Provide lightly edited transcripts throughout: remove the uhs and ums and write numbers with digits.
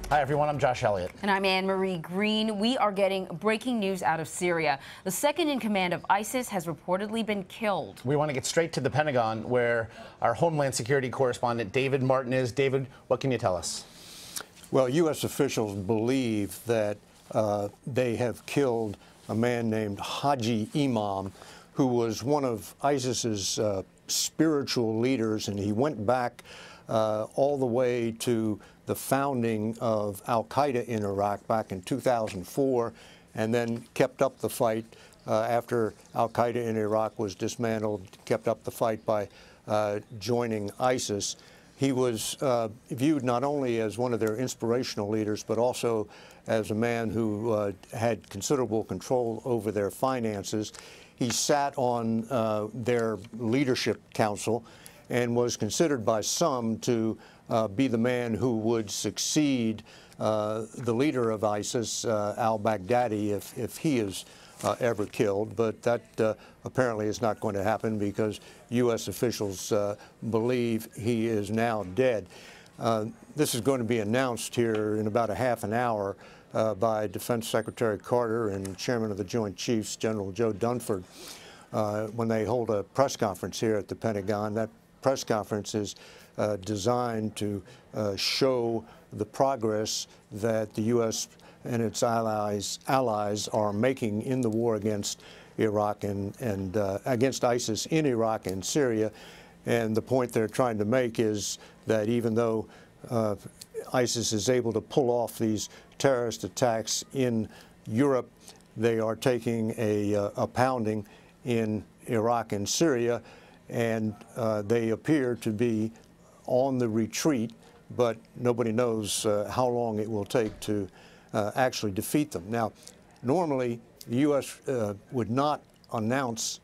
Hi, everyone. I'm Josh Elliott. And I'm Anne-Marie Green. We are getting breaking news out of Syria. The second in command of ISIS has reportedly been killed. We want to get straight to the Pentagon, where our Homeland Security correspondent David Martin is. David, what can you tell us? Well, U.S. officials believe that they have killed a man named Haji Imam, who was one of ISIS's spiritual leaders, and he went back all the way to the founding of al-Qaeda in Iraq back in 2004, and then kept up the fight after al-Qaeda in Iraq was dismantled, kept up the fight by joining ISIS. He was viewed not only as one of their inspirational leaders, but also as a man who had considerable control over their finances. He sat on their leadership council and was considered by some to be the man who would succeed the leader of ISIS, al-Baghdadi, if he is ever killed. But that apparently is not going to happen because U.S. officials believe he is now dead. This is going to be announced here in about a half an hour by Defense Secretary Carter and Chairman of the Joint Chiefs, General Joe Dunford, when they hold a press conference here at the Pentagon. That press conference is designed to show the progress that the U.S. and its allies are making in the war against Iraq and against ISIS in Iraq and Syria. And the point they're trying to make is that even though ISIS is able to pull off these terrorist attacks in Europe, they are taking a pounding in Iraq and Syria, and they appear to be on the retreat, but nobody knows how long it will take to actually defeat them. Now, normally, the U.S. would not announce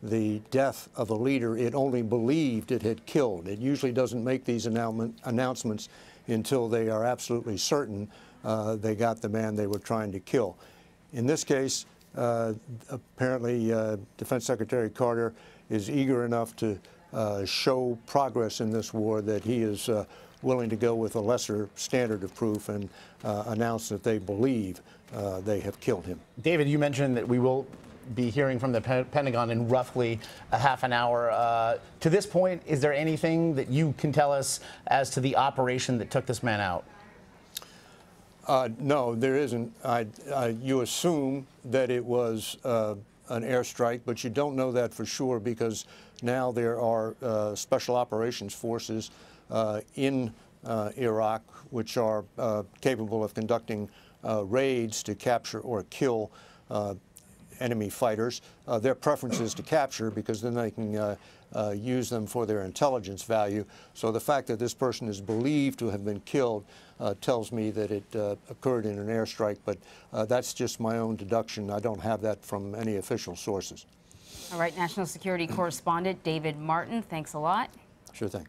the death of a leader it only believed it had killed. It usually doesn't make these announcements until they are absolutely certain they got the man they were trying to kill. In this case, apparently Defense Secretary Carter is eager enough to show progress in this war that he is willing to go with a lesser standard of proof and announce that they believe they have killed him. David, you mentioned that we will be hearing from the Pentagon in roughly a half an hour. To this point, is there anything that you can tell us as to the operation that took this man out? No, there isn't. You assume that it was an airstrike, but you don't know that for sure because now there are special operations forces in Iraq which are capable of conducting raids to capture or kill enemy fighters. Their preference is to capture because then they can use them for their intelligence value. So the fact that this person is believed to have been killed tells me that it occurred in an airstrike, but that's just my own deduction. I don't have that from any official sources. All right, National Security Correspondent David Martin, thanks a lot. Sure thing.